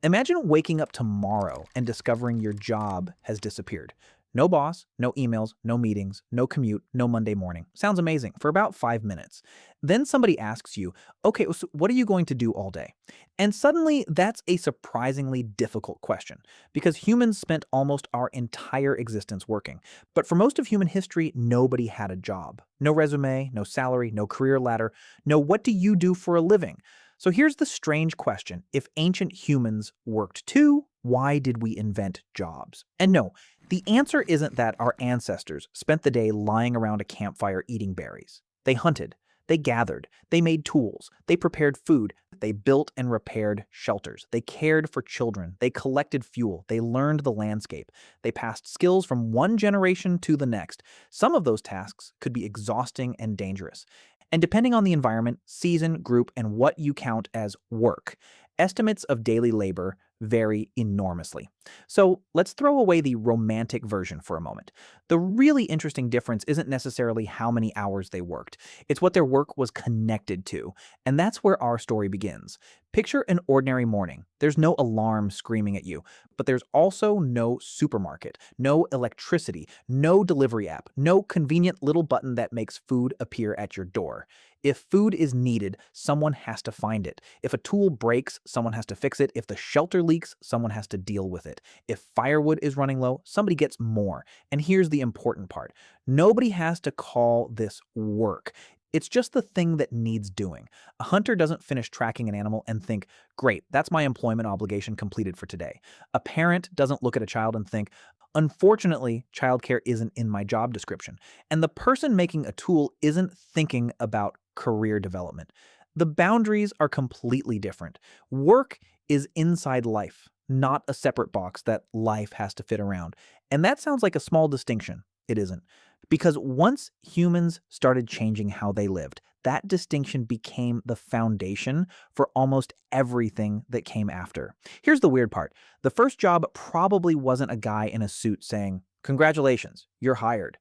Imagine waking up tomorrow and discovering your job has disappeared. No boss, no emails, no meetings, no commute, no Monday morning. Sounds amazing for about 5 minutes. Then somebody asks you, okay, so what are you going to do all day? And suddenly that's a surprisingly difficult question because humans spent almost our entire existence working. But for most of human history, nobody had a job. No resume, no salary, no career ladder, no what do you do for a living? So here's the strange question. If ancient humans worked too, why did we invent jobs? And no, the answer isn't that our ancestors spent the day lying around a campfire eating berries. They hunted, they gathered, they made tools, they prepared food, they built and repaired shelters, they cared for children, they collected fuel, they learned the landscape, they passed skills from one generation to the next. Some of those tasks could be exhausting and dangerous. And depending on the environment, season, group, and what you count as work, estimates of daily labor vary enormously. So let's throw away the romantic version for a moment. The really interesting difference isn't necessarily how many hours they worked, it's what their work was connected to. And that's where our story begins. Picture an ordinary morning. There's no alarm screaming at you, but there's also no supermarket, no electricity, no delivery app, no convenient little button that makes food appear at your door. If food is needed, someone has to find it. If a tool breaks, someone has to fix it. If the shelter leaks, someone has to deal with it. If firewood is running low, somebody gets more. And here's the important part. Nobody has to call this work. It's just the thing that needs doing. A hunter doesn't finish tracking an animal and think, great, that's my employment obligation completed for today. A parent doesn't look at a child and think, unfortunately, childcare isn't in my job description. And the person making a tool isn't thinking about career development. The boundaries are completely different. Work is inside life, not a separate box that life has to fit around. And that sounds like a small distinction. It isn't. Because once humans started changing how they lived, that distinction became the foundation for almost everything that came after. Here's the weird part. The first job probably wasn't a guy in a suit saying, "Congratulations, you're hired."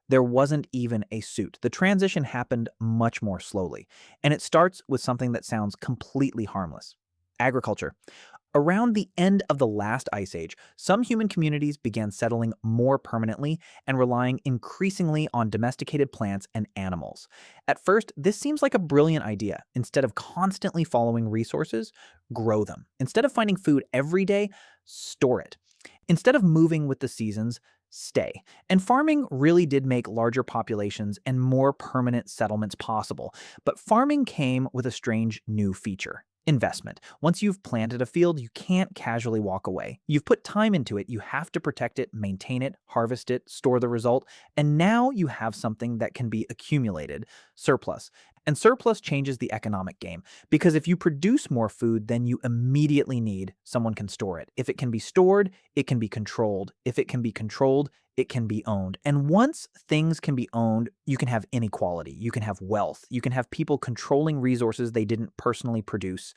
There wasn't even a suit. The transition happened much more slowly. And it starts with something that sounds completely harmless. Agriculture. Around the end of the last ice age, some human communities began settling more permanently and relying increasingly on domesticated plants and animals. At first, this seems like a brilliant idea. Instead of constantly following resources, grow them. Instead of finding food every day, store it. Instead of moving with the seasons, stay. And farming really did make larger populations and more permanent settlements possible. But farming came with a strange new feature. Investment. Once you've planted a field, you can't casually walk away. You've put time into it, you have to protect it, maintain it, harvest it, store the result, and now you have something that can be accumulated, surplus. And surplus changes the economic game, because if you produce more food than you immediately need, someone can store it. If it can be stored, it can be controlled. If it can be controlled, it can be owned. And once things can be owned, you can have inequality, you can have wealth, you can have people controlling resources they didn't personally produce.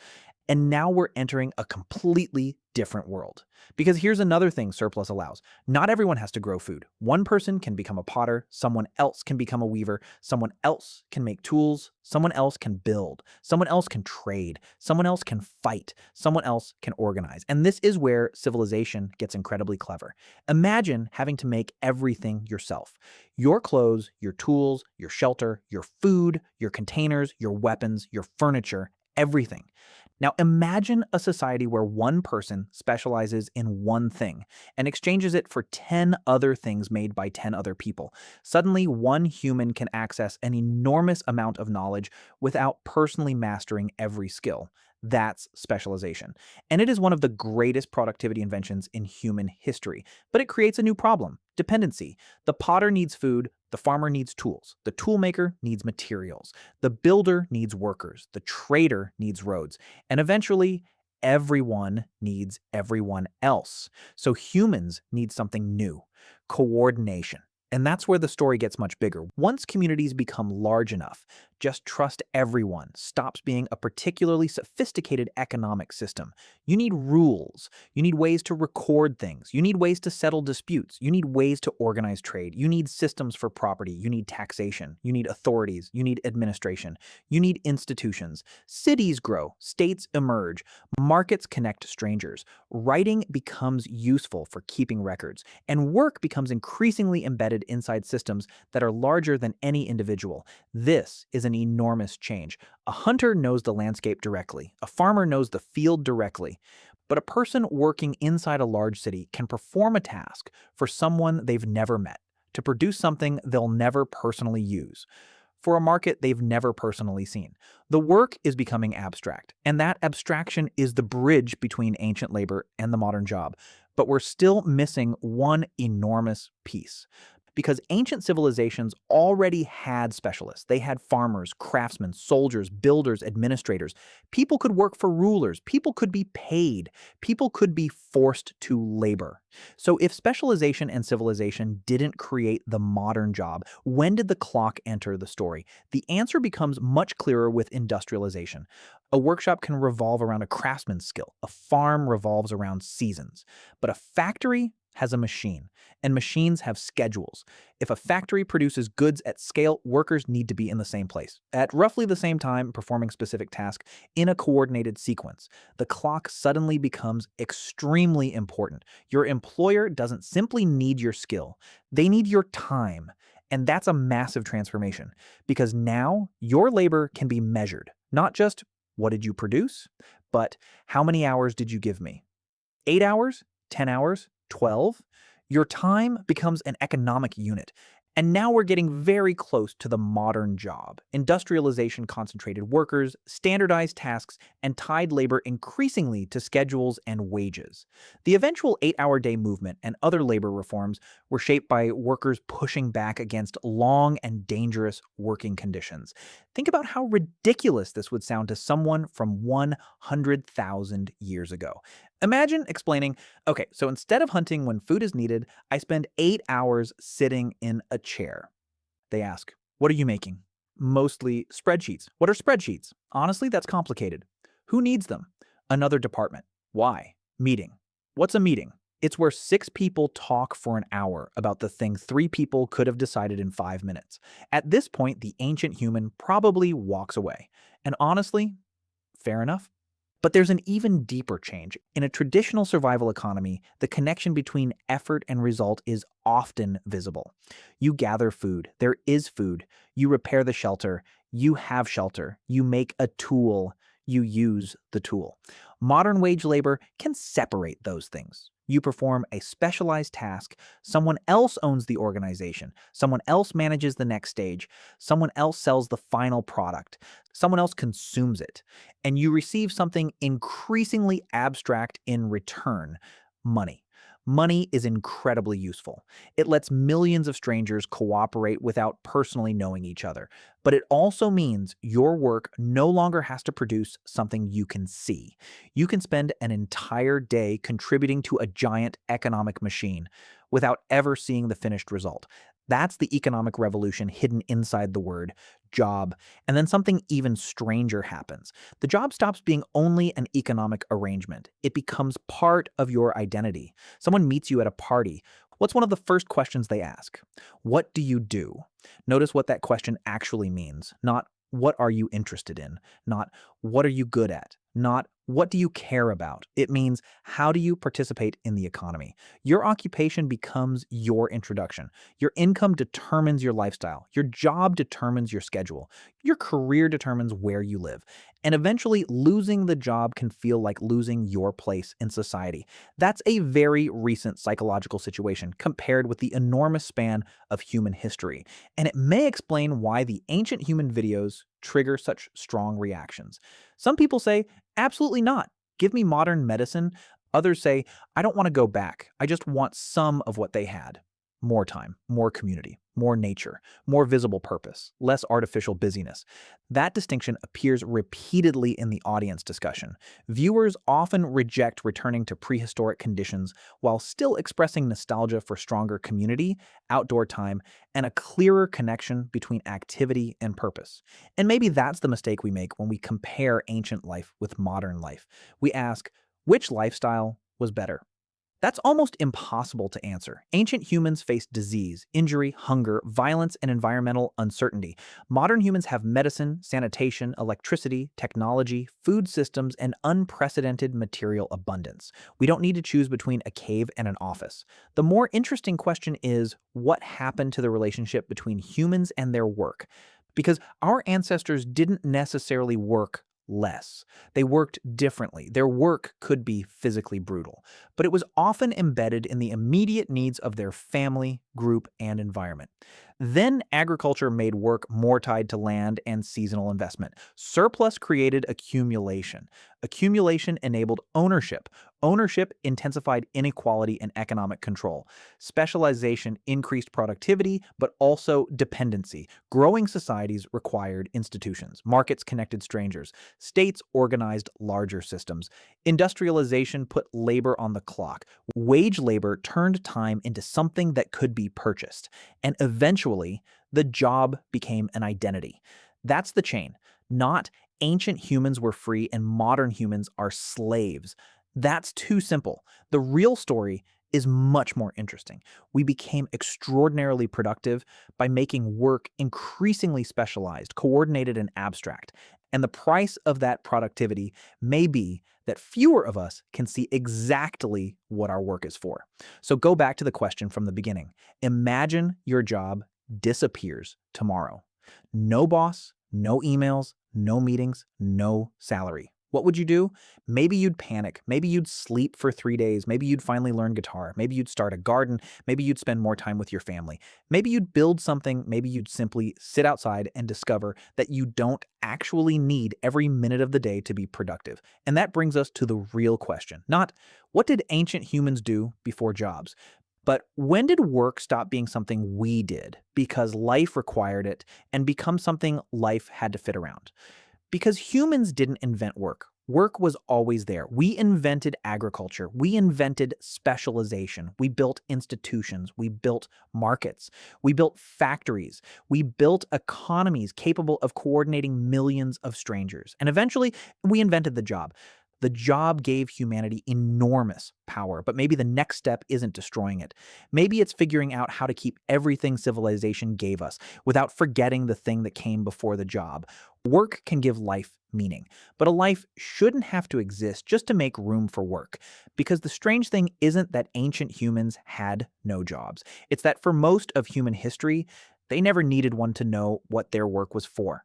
And now we're entering a completely different world. Because here's another thing surplus allows. Not everyone has to grow food. One person can become a potter, someone else can become a weaver, someone else can make tools, someone else can build, someone else can trade, someone else can fight, someone else can organize. And this is where civilization gets incredibly clever. Imagine having to make everything yourself. Your clothes, your tools, your shelter, your food, your containers, your weapons, your furniture, everything. Now imagine a society where one person specializes in one thing and exchanges it for 10 other things made by 10 other people. Suddenly, one human can access an enormous amount of knowledge without personally mastering every skill. That's specialization. And it is one of the greatest productivity inventions in human history. But it creates a new problem: dependency. The potter needs food, the farmer needs tools, the toolmaker needs materials, the builder needs workers, the trader needs roads, and eventually, everyone needs everyone else. So humans need something new: coordination. And that's where the story gets much bigger. Once communities become large enough, just trust everyone stops being a particularly sophisticated economic system. You need rules. You need ways to record things. You need ways to settle disputes. You need ways to organize trade. You need systems for property. You need taxation. You need authorities. You need administration. You need institutions. Cities grow. States emerge. Markets connect strangers. Writing becomes useful for keeping records. And work becomes increasingly embedded inside systems that are larger than any individual. This is an enormous change. A hunter knows the landscape directly. A farmer knows the field directly. But a person working inside a large city can perform a task for someone they've never met, to produce something they'll never personally use, for a market they've never personally seen. The work is becoming abstract, and that abstraction is the bridge between ancient labor and the modern job. But we're still missing one enormous piece. Because ancient civilizations already had specialists. They had farmers, craftsmen, soldiers, builders, administrators. People could work for rulers. People could be paid. People could be forced to labor. So if specialization and civilization didn't create the modern job, when did the clock enter the story? The answer becomes much clearer with industrialization. A workshop can revolve around a craftsman's skill. A farm revolves around seasons. But a factory has a machine, and machines have schedules. If a factory produces goods at scale, workers need to be in the same place, at roughly the same time, performing specific tasks in a coordinated sequence. The clock suddenly becomes extremely important. Your employer doesn't simply need your skill, they need your time. And that's a massive transformation, because now your labor can be measured. Not just what did you produce, but how many hours did you give me? 8 hours? 10 hours? 12? Your time becomes an economic unit. And now we're getting very close to the modern job. Industrialization concentrated workers, standardized tasks, and tied labor increasingly to schedules and wages. The eventual 8-hour day movement and other labor reforms were shaped by workers pushing back against long and dangerous working conditions. Think about how ridiculous this would sound to someone from 100,000 years ago. Imagine explaining, okay, so instead of hunting when food is needed, I spend 8 hours sitting in a chair. They ask, what are you making? Mostly spreadsheets. What are spreadsheets? Honestly, that's complicated. Who needs them? Another department. Why? Meeting. What's a meeting? It's where 6 people talk for an hour about the thing 3 people could have decided in 5 minutes. At this point, the ancient human probably walks away. And honestly, fair enough. But there's an even deeper change. In a traditional survival economy, the connection between effort and result is often visible. You gather food, there is food. You repair the shelter, you have shelter. You make a tool, you use the tool. Modern wage labor can separate those things. You perform a specialized task, someone else owns the organization, someone else manages the next stage, someone else sells the final product, someone else consumes it, and you receive something increasingly abstract in return: money. Money is incredibly useful. It lets millions of strangers cooperate without personally knowing each other. But it also means your work no longer has to produce something you can see. You can spend an entire day contributing to a giant economic machine without ever seeing the finished result. That's the economic revolution hidden inside the word job. And then something even stranger happens. The job stops being only an economic arrangement. It becomes part of your identity. Someone meets you at a party. What's one of the first questions they ask? What do you do? Notice what that question actually means. Not what are you interested in? Not what are you good at? Not what do you care about? It means how do you participate in the economy? Your occupation becomes your introduction. Your income determines your lifestyle. Your job determines your schedule. Your career determines where you live. And eventually, losing the job can feel like losing your place in society. That's a very recent psychological situation compared with the enormous span of human history. And it may explain why the ancient human videos trigger such strong reactions. Some people say, absolutely not. Give me modern medicine. Others say, I don't want to go back. I just want some of what they had. more time, more community, more nature, more visible purpose, less artificial busyness. That distinction appears repeatedly in the audience discussion. Viewers often reject returning to prehistoric conditions while still expressing nostalgia for stronger community, outdoor time, and a clearer connection between activity and purpose. And maybe that's the mistake we make when we compare ancient life with modern life. We ask, which lifestyle was better? That's almost impossible to answer. Ancient humans faced disease, injury, hunger, violence, and environmental uncertainty. Modern humans have medicine, sanitation, electricity, technology, food systems, and unprecedented material abundance. We don't need to choose between a cave and an office. The more interesting question is, what happened to the relationship between humans and their work? Because our ancestors didn't necessarily work less. They worked differently. Their work could be physically brutal, but it was often embedded in the immediate needs of their family, group, and environment. Then agriculture made work more tied to land and seasonal investment. Surplus created accumulation. Accumulation enabled ownership. Ownership intensified inequality and economic control. Specialization increased productivity, but also dependency. Growing societies required institutions. Markets connected strangers. States organized larger systems. Industrialization put labor on the clock. Wage labor turned time into something that could be purchased. And eventually, the job became an identity. That's the chain. Not ancient humans were free and modern humans are slaves. That's too simple. The real story is much more interesting. We became extraordinarily productive by making work increasingly specialized, coordinated, and abstract. And the price of that productivity may be that fewer of us can see exactly what our work is for. So go back to the question from the beginning. Imagine your job disappears tomorrow. No boss, no emails, no meetings, no salary. What would you do? Maybe you'd panic. Maybe you'd sleep for 3 days. Maybe you'd finally learn guitar. Maybe you'd start a garden. Maybe you'd spend more time with your family. Maybe you'd build something. Maybe you'd simply sit outside and discover that you don't actually need every minute of the day to be productive. And that brings us to the real question. Not, what did ancient humans do before jobs? But when did work stop being something we did because life required it and become something life had to fit around? Because humans didn't invent work. Work was always there. We invented agriculture. We invented specialization. We built institutions. We built markets. We built factories. We built economies capable of coordinating millions of strangers. And eventually, we invented the job. The job gave humanity enormous power, but maybe the next step isn't destroying it. Maybe it's figuring out how to keep everything civilization gave us without forgetting the thing that came before the job. Work can give life meaning, but a life shouldn't have to exist just to make room for work. Because the strange thing isn't that ancient humans had no jobs. It's that for most of human history, they never needed one to know what their work was for.